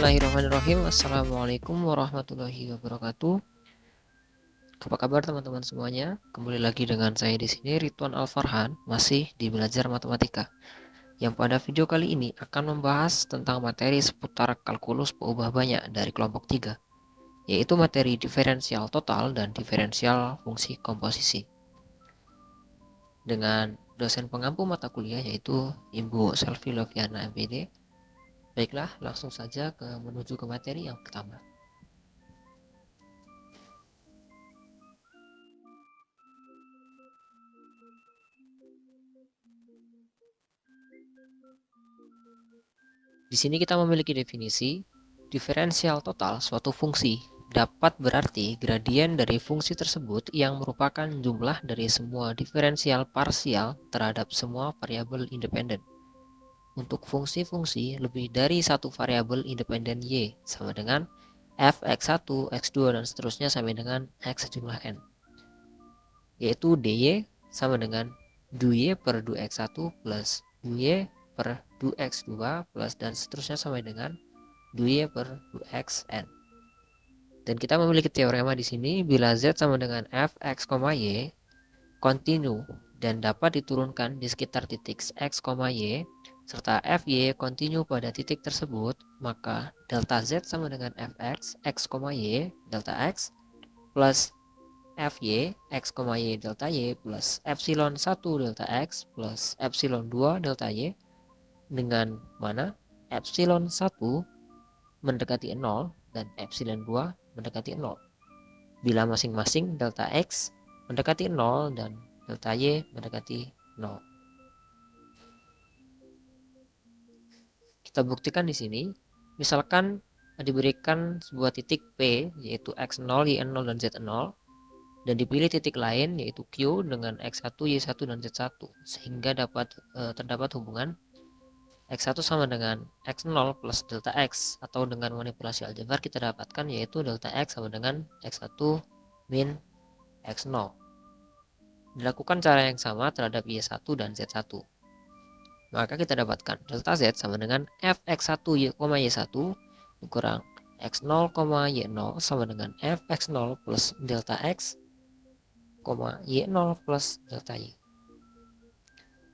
Bismillahirrahmanirrahim. Assalamualaikum warahmatullahi wabarakatuh. Apa kabar teman-teman semuanya? Kembali lagi dengan saya di sini Ridwan Alfarhan, masih di Belajar Matematika. Yang pada video kali ini akan membahas tentang materi seputar kalkulus peubah banyak dari kelompok 3, yaitu materi diferensial total dan diferensial fungsi komposisi. Dengan dosen pengampu mata kuliah yaitu Ibu Selvi Loviana MPD. Baiklah, langsung saja menuju ke materi yang pertama. Di sini kita memiliki definisi diferensial total suatu fungsi dapat berarti gradien dari fungsi tersebut yang merupakan jumlah dari semua diferensial parsial terhadap semua variabel independen. Untuk fungsi-fungsi lebih dari satu variabel independen y sama dengan f x1, x2 dan seterusnya sampai dengan x sejumlah n. Yaitu dy sama dengan dy per 2x1 plus dy per 2x2 plus dan seterusnya sampai dengan dy per 2xn. Dan kita memiliki teorema di sini bila z sama dengan fx, y kontinu dan dapat diturunkan di sekitar titik x, y serta fy kontinu pada titik tersebut, maka delta z sama dengan fx, x, y delta x plus fy, x, y delta y plus epsilon 1 delta x plus epsilon 2 delta y, dengan mana epsilon 1 mendekati 0 dan epsilon 2 mendekati 0. Bila masing-masing delta x mendekati 0 dan delta y mendekati 0. Kita buktikan di sini. Misalkan diberikan sebuah titik P yaitu x0, y0 dan z0 dan dipilih titik lain yaitu Q dengan x1, y1 dan z1 sehingga terdapat hubungan x1 sama dengan x0 plus delta x, atau dengan manipulasi aljabar kita dapatkan yaitu delta x sama dengan x1 min x0. Dilakukan cara yang sama terhadap y1 dan z1. Maka kita dapatkan delta z sama dengan fx1, y1 dikurang x0, y0 sama dengan fx0 plus delta x, y0 plus delta y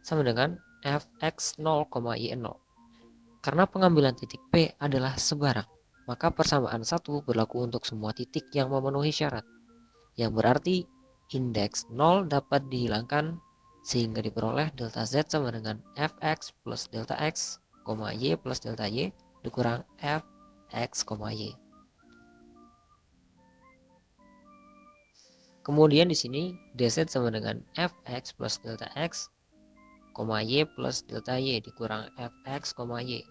sama dengan fx0, y0. Karena pengambilan titik P adalah sebarang, maka persamaan 1 berlaku untuk semua titik yang memenuhi syarat, yang berarti indeks 0 dapat dihilangkan sehingga diperoleh delta z sama dengan fx plus delta x, y plus delta y dikurang fx, y. Kemudian di sini dz sama dengan fx plus delta x, y plus delta y dikurang fx, y.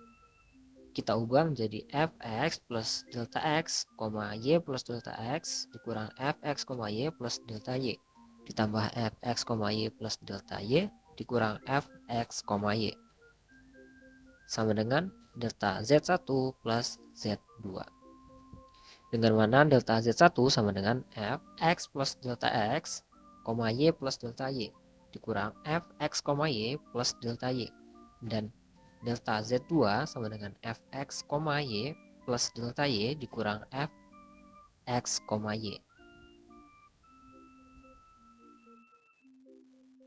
Kita ubah menjadi fx plus delta x, y plus delta x dikurang fx, y plus delta y ditambah fx, y plus delta y dikurang fx, y sama dengan delta z1 plus z2. Dengan mana delta z1 sama dengan fx plus delta x, y plus delta y dikurang fx, y plus delta y, dan delta z2 sama dengan fx, y plus delta y dikurang fx, y.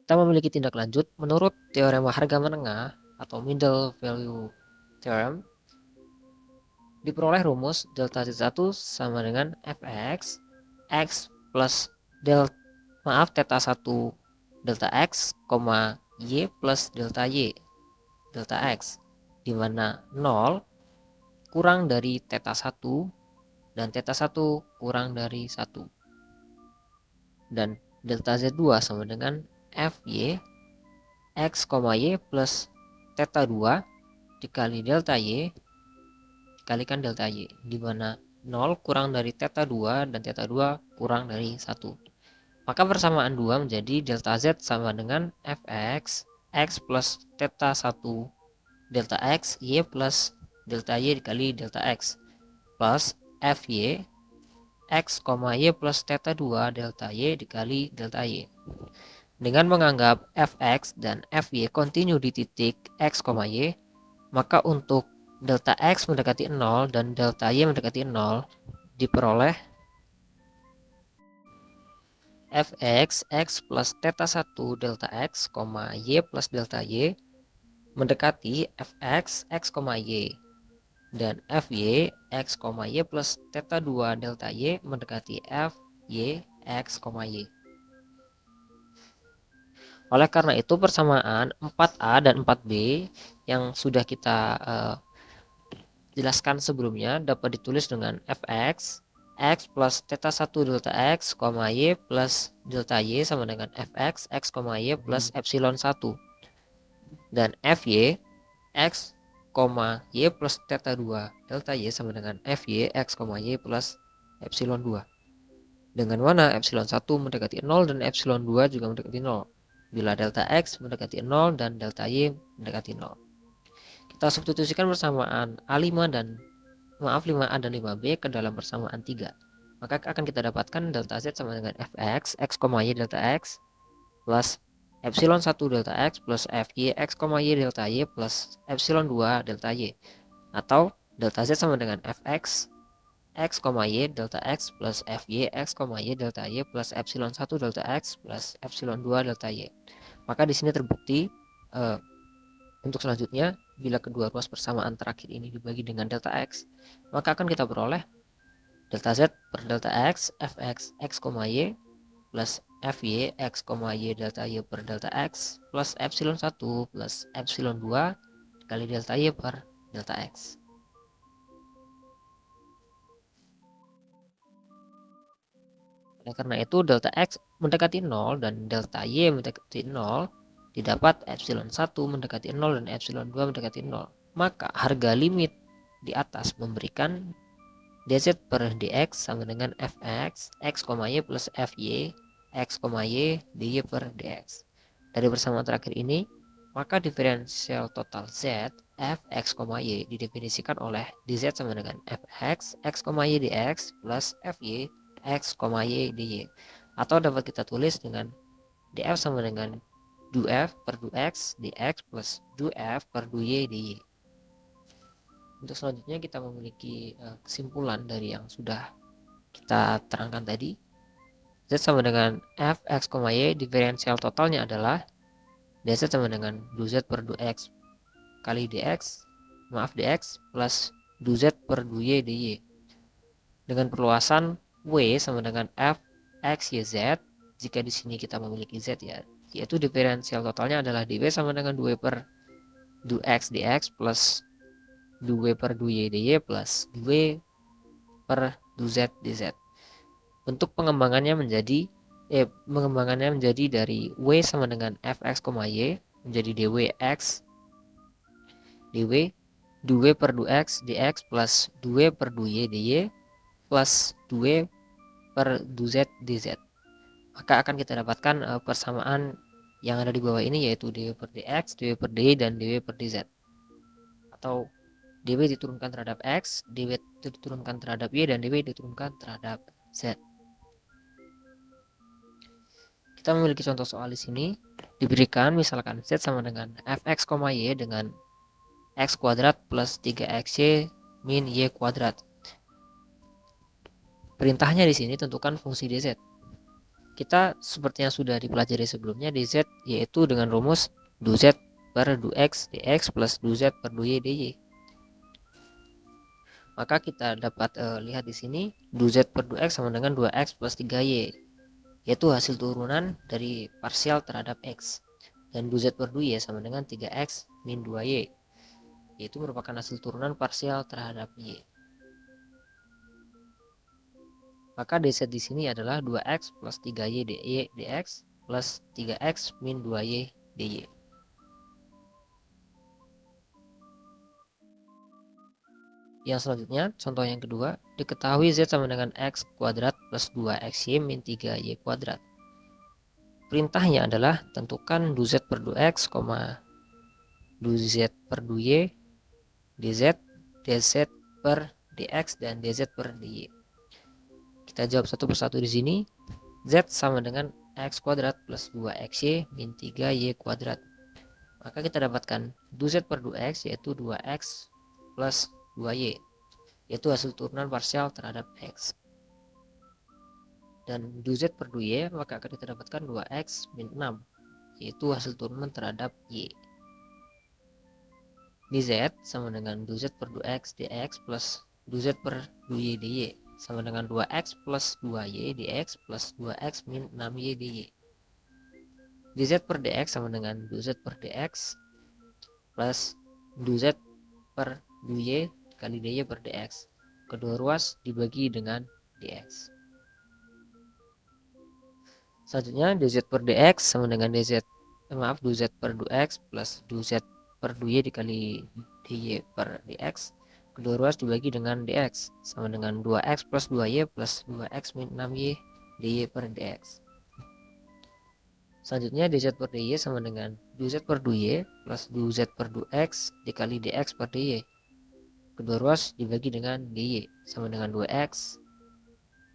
Kita memiliki tindak lanjut menurut teorema harga menengah atau middle value theorem. Diperoleh rumus delta z1 sama dengan fx x plus theta 1 delta x, y plus delta y delta x, di mana 0 kurang dari theta 1 dan theta 1 kurang dari 1. Dan delta z2 sama dengan fy x, y plus theta 2 dikali delta y dikalikan delta y, di mana 0 kurang dari theta 2 dan theta 2 kurang dari 1. Maka persamaan 2 menjadi delta z sama dengan fx x plus theta 1 delta x, y plus delta y dikali delta x plus fy x, y plus theta 2 delta y dikali delta y. Dengan menganggap fx dan fy kontinu di titik x, y, maka untuk delta X mendekati 0 dan delta Y mendekati 0, diperoleh fx x plus theta 1 delta x, y plus delta y mendekati fx x, y, dan fy x, y plus theta 2 delta y mendekati fy x, y. Oleh karena itu persamaan 4A dan 4B yang sudah kita jelaskan sebelumnya dapat ditulis dengan fx x plus theta 1 delta x, y plus delta y sama dengan fx x, y plus epsilon 1, dan fy x, y plus theta 2 delta y sama dengan fy x, y plus epsilon 2, dengan mana epsilon 1 mendekati 0 dan epsilon 2 juga mendekati 0 bila delta x mendekati 0 dan delta y mendekati 0. Kita substitusikan persamaan A5 dan 5A dan 5B ke dalam persamaan 3. Maka akan kita dapatkan delta Z sama dengan fx x, y delta x plus epsilon 1 delta x plus fy x, y delta y plus epsilon 2 delta y, atau delta Z sama dengan fx x, y delta x plus fy x, y delta y plus epsilon 1 delta x plus epsilon 2 delta y. Maka di sini terbukti untuk selanjutnya, bila kedua ruas persamaan terakhir ini dibagi dengan delta x, maka akan kita peroleh delta z per delta x fx x, y plus fy x, y delta y per delta x plus epsilon 1 plus epsilon 2 kali delta y per delta x. Oleh karena itu delta x mendekati 0 dan delta y mendekati 0, didapat epsilon 1 mendekati 0 dan epsilon 2 mendekati 0. Maka harga limit di atas memberikan dz per dx sama dengan fx x, y plus fy x, y dy per dx. Dari persamaan terakhir ini, maka diferensial total z fx, y didefinisikan oleh dz sama dengan fx x, y dx plus fy x, y dy, atau dapat kita tulis dengan df sama dengan df per dx dx plus df per dy dy. Untuk selanjutnya kita memiliki kesimpulan dari yang sudah kita terangkan tadi. Z sama dengan fx, y, diferensial totalnya adalah dz sama dengan 2z per 2x kali dx plus 2z per 2y dy, dengan perluasan w sama dengan f x, y, z. Jika di sini kita memiliki z, ya, yaitu diferensial totalnya adalah dw sama dengan 2 per 2x dx plus 2 per 2y dy plus 2 per 2z dz. Bentuk pengembangannya menjadi dari w sama dengan fx, y menjadi dwx dw 2 per 2x dx plus 2 per 2y dy plus 2 per 2z dz. Maka akan kita dapatkan persamaan yang ada di bawah ini, yaitu dw per dx, dw per dy, dan dw per dz. Atau dw diturunkan terhadap x, dw diturunkan terhadap y, dan dw diturunkan terhadap z. Kita memiliki contoh soal di sini. Diberikan misalkan z sama dengan fx, y dengan x kuadrat plus 3xy min y kuadrat. Perintahnya di sini tentukan fungsi dz. Kita seperti yang sudah dipelajari sebelumnya, dz yaitu dengan rumus 2z per 2x dx plus 2z per 2y dy. Maka kita dapat lihat di sini 2z per 2x sama dengan 2x plus 3y, yaitu hasil turunan dari parsial terhadap x, dan 2z per 2y sama dengan 3x min 2y, yaitu merupakan hasil turunan parsial terhadap y. Maka dz di sini adalah 2x plus 3y dy dx plus 3x min 2y dy. Yang selanjutnya, contoh yang kedua, diketahui z sama dengan x kuadrat plus 2xy min 3y kuadrat. Perintahnya adalah tentukan 2z per 2x, 2z per 2y, dz, dz per dx, dan dz per dy. Kita jawab satu persatu di sini. Z sama dengan x kuadrat plus 2xy min 3y kuadrat. Maka kita dapatkan 2z per 2x yaitu 2x plus 2y, yaitu hasil turunan parsial terhadap x. Dan duz per 2y maka akan kita dapatkan 2x min 6, yaitu hasil turunan terhadap y. dz sama dengan duz per 2x dx plus duz per 2y dy sama dengan 2x plus 2y dx plus 2x min 6y dy. dz per dx sama dengan duz per dx plus duz per 2y kali dy per dx. Kedua ruas dibagi dengan dx. Selanjutnya dz per dx sama dengan duz per 2x plus duz per 2y dikali dy per dx. Kedua ruas dibagi dengan dx sama dengan 2x plus 2y plus 2x min 6y dy per dx. Selanjutnya dz per dy sama dengan duz per 2y plus duz per 2x dikali dx per dy. Kedua ruas dibagi dengan dy sama dengan 2x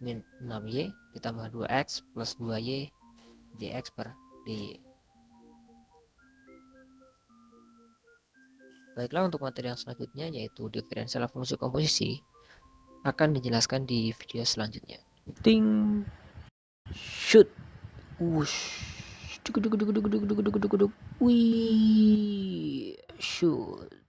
min 6y ditambah 2x plus 2y dx per dy. Baiklah, untuk materi yang selanjutnya yaitu diferensial fungsi komposisi akan dijelaskan di video selanjutnya. Ting, shoot, wush, wih, shoot.